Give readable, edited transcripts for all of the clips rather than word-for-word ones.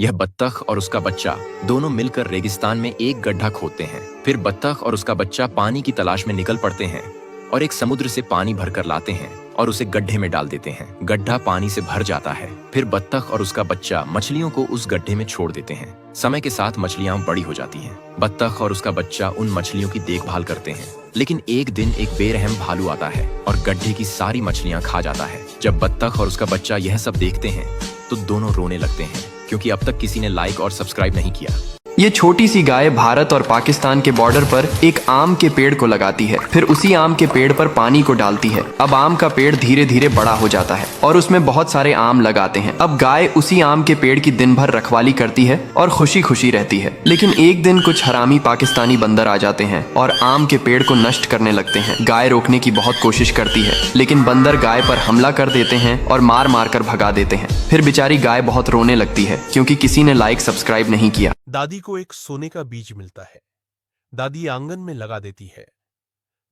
यह बत्तख और उसका बच्चा दोनों मिलकर रेगिस्तान में एक गड्ढा खोदते हैं। फिर बत्तख और उसका बच्चा पानी की तलाश में निकल पड़ते हैं और एक समुद्र से पानी भरकर लाते हैं और उसे गड्ढे में डाल देते हैं। गड्ढा पानी से भर जाता है। फिर बत्तख और उसका बच्चा मछलियों को उस गड्ढे में छोड़ देते हैं। समय के साथ मछलियां बड़ी हो जाती हैं। बत्तख और उसका बच्चा उन मछलियों की देखभाल करते हैं। लेकिन एक दिन एक बेरहम भालू आता है और गड्ढे की सारी मछलियां खा जाता है। जब बत्तख और उसका बच्चा यह सब देखते हैं तो दोनों रोने लगते हैं, क्योंकि अब तक किसी ने लाइक और सब्सक्राइब नहीं किया। ये छोटी सी गाय भारत और पाकिस्तान के बॉर्डर पर एक आम के पेड़ को लगाती है। फिर उसी आम के पेड़ पर पानी को डालती है। अब आम का पेड़ धीरे धीरे बड़ा हो जाता है और उसमें बहुत सारे आम लगाते हैं। अब गाय उसी आम के पेड़ की दिन भर रखवाली करती है और खुशी खुशी रहती है। लेकिन एक दिन कुछ हरामी पाकिस्तानी बंदर आ जाते हैं और आम के पेड़ को नष्ट करने लगते हैं। गाय रोकने की बहुत कोशिश करती है, लेकिन बंदर गाय पर हमला कर देते हैं और मार मार कर भगा देते हैं। फिर बेचारी गाय बहुत रोने लगती है, क्योंकि किसी ने लाइक सब्सक्राइब नहीं किया। दादी को एक सोने का बीज मिलता है। दादी आंगन में लगा देती है।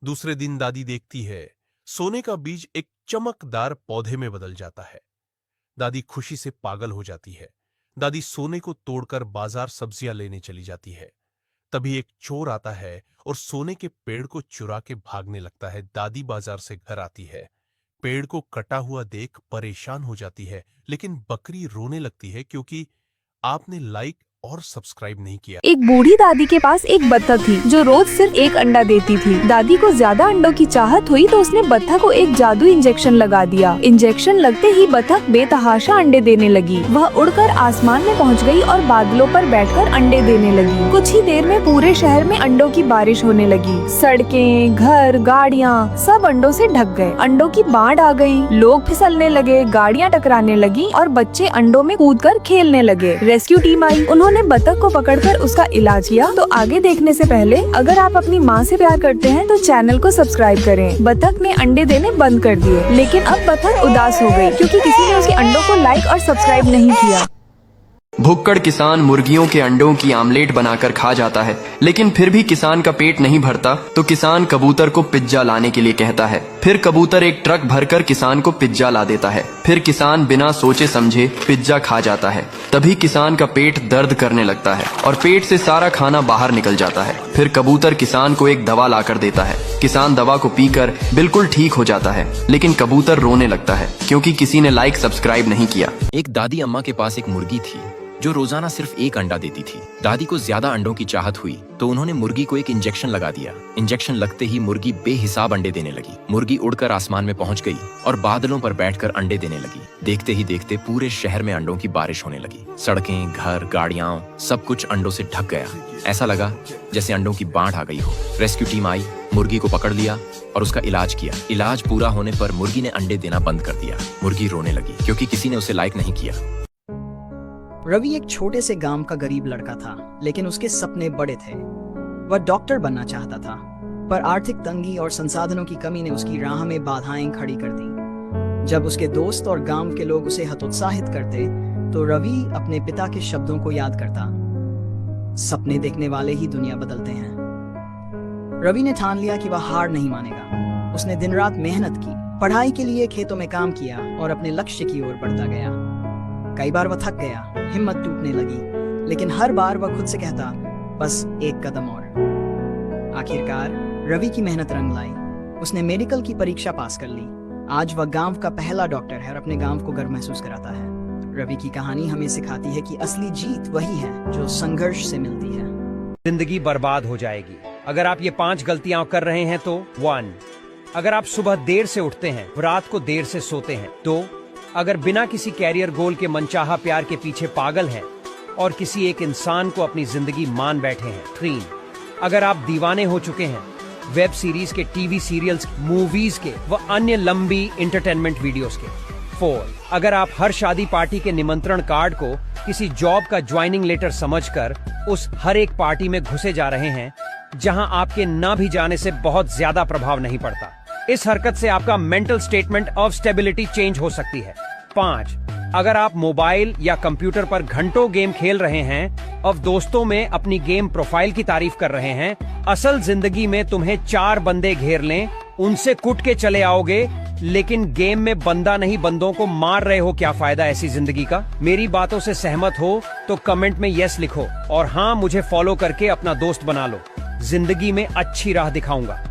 दूसरे दिन दादी देखती है सोने का बीज एक चमकदार पौधे में बदल जाता है। दादी खुशी से पागल हो जाती है। दादी सोने को तोड़कर बाजार सब्जियां लेने चली जाती है। तभी एक चोर आता है और सोने के पेड़ को चुरा के भागने लगता है। दादी बाजार से घर आती है। पेड़ को कटा हुआ देख परेशान हो जाती है, लेकिन बकरी रोने लगती है क्योंकि आपने लाइक और सब्सक्राइब नहीं किया। एक बूढ़ी दादी के पास एक बत्तख थी जो रोज सिर्फ एक अंडा देती थी। दादी को ज्यादा अंडों की चाहत हुई तो उसने बत्तख को एक जादू इंजेक्शन लगा दिया। इंजेक्शन लगते ही बत्तख बेतहाशा अंडे देने लगी। वह उड़कर आसमान में पहुंच गई और बादलों पर बैठकर अंडे देने लगी। कुछ ही देर में पूरे शहर में अंडों की बारिश होने लगी। सड़कें, घर, गाड़ियाँ सब अंडों से ढक गए। अंडों की बाढ़ आ गई। लोग फिसलने लगे, गाड़ियाँ टकराने लगी और बच्चे अंडों में कूदकर खेलने लगे। रेस्क्यू टीम आई। उन्होंने बत्तख को पकड़कर उसका इलाज किया। तो आगे देखने से पहले अगर आप अपनी माँ से प्यार करते हैं तो चैनल को सब्सक्राइब करें। बत्तख ने अंडे देने बंद कर दिए, लेकिन अब बत्तख उदास हो गई क्योंकि किसी ने उसके अंडों को लाइक और सब्सक्राइब नहीं किया। भुक्कड़ किसान मुर्गियों के अंडों की आमलेट बनाकर खा जाता है, लेकिन फिर भी किसान का पेट नहीं भरता तो किसान कबूतर को पिज्जा लाने के लिए कहता है। फिर कबूतर एक ट्रक भरकर किसान को पिज्जा ला देता है। फिर किसान बिना सोचे समझे पिज्जा खा जाता है। तभी किसान का पेट दर्द करने लगता है और पेट से सारा खाना बाहर निकल जाता है। फिर कबूतर किसान को एक दवा लाकर देता है। किसान दवा को पीकर बिल्कुल ठीक हो जाता है, लेकिन कबूतर रोने लगता है क्योंकि किसी ने लाइक सब्सक्राइब नहीं किया। एक दादी अम्मा के पास एक मुर्गी थी जो रोजाना सिर्फ एक अंडा देती थी। दादी को ज्यादा अंडों की चाहत हुई तो उन्होंने मुर्गी को एक इंजेक्शन लगा दिया। इंजेक्शन लगते ही मुर्गी बेहिसाब अंडे देने लगी। मुर्गी उड़कर आसमान में पहुंच गई और बादलों पर बैठकर अंडे देने लगी। देखते ही देखते पूरे शहर में अंडों की बारिश होने लगी। सड़कें, घर, गाड़ियां सब कुछ अंडों से ढक गया। ऐसा लगा जैसे अंडों की बाढ़ आ गई हो। रेस्क्यू टीम आई, मुर्गी को पकड़ लिया और उसका इलाज किया। इलाज पूरा होने पर मुर्गी ने अंडे देना बंद कर दिया। मुर्गी रोने लगी क्योंकि किसी ने उसे लाइक नहीं किया। रवि एक छोटे से गांव का गरीब लड़का था, लेकिन उसके सपने बड़े थे। वह डॉक्टर बनना चाहता था, पर आर्थिक तंगी और संसाधनों की कमी ने उसकी राह में बाधाएं खड़ी कर दी। जब उसके दोस्त और गांव के लोग उसे हतोत्साहित करते तो रवि अपने पिता के शब्दों को याद करता, सपने देखने वाले ही दुनिया बदलते हैं। रवि ने ठान लिया कि वह हार नहीं मानेगा। उसने दिन रात मेहनत की, पढ़ाई के लिए खेतों में काम किया और अपने लक्ष्य की ओर बढ़ता गया। कई बार वह थक गया, हिम्मत टूटने लगी, लेकिन हर बार वह खुद से कहता, बस एक कदम और। आखिरकार रवि की मेहनत रंग लाई। उसने मेडिकल की परीक्षा पास कर ली। आज वह गांव का पहला डॉक्टर है और अपने गांव को गर्व महसूस कराता है। रवि की कहानी हमें सिखाती है कि असली जीत वही है जो संघर्ष से मिलती है। जिंदगी बर्बाद हो जाएगी अगर आप ये 5 गलतियां कर रहे हैं तो 1, अगर आप सुबह देर से उठते हैं, रात को देर से सोते हैं। 2, अगर बिना किसी कैरियर गोल के मनचाहा प्यार के पीछे पागल हैं और किसी एक इंसान को अपनी जिंदगी मान बैठे हैं। 3, अगर आप दीवाने हो चुके हैं वेब सीरीज के, टीवी सीरियल्स, मूवीज के व अन्य लंबी एंटरटेनमेंट वीडियोस के। 4, अगर आप हर शादी पार्टी के निमंत्रण कार्ड को किसी जॉब का ज्वाइनिंग लेटर समझकर उस हर एक पार्टी में घुसे जा रहे हैं जहां आपके ना भी जाने से बहुत ज्यादा प्रभाव नहीं पड़ता। इस हरकत से आपका mental statement of stability change हो सकती है। 5, अगर आप मोबाइल या कंप्यूटर पर घंटों गेम खेल रहे हैं और दोस्तों में अपनी गेम प्रोफाइल की तारीफ कर रहे हैं, असल जिंदगी में तुम्हें 4 बंदे घेर लें, उनसे कुट के चले आओगे, लेकिन गेम में बंदा नहीं बंदों को मार रहे हो। क्या फायदा ऐसी जिंदगी का? मेरी बातों से सहमत हो तो कमेंट में यस लिखो, और हाँ, मुझे फॉलो करके अपना दोस्त बना लो। जिंदगी में अच्छी राह दिखाऊंगा।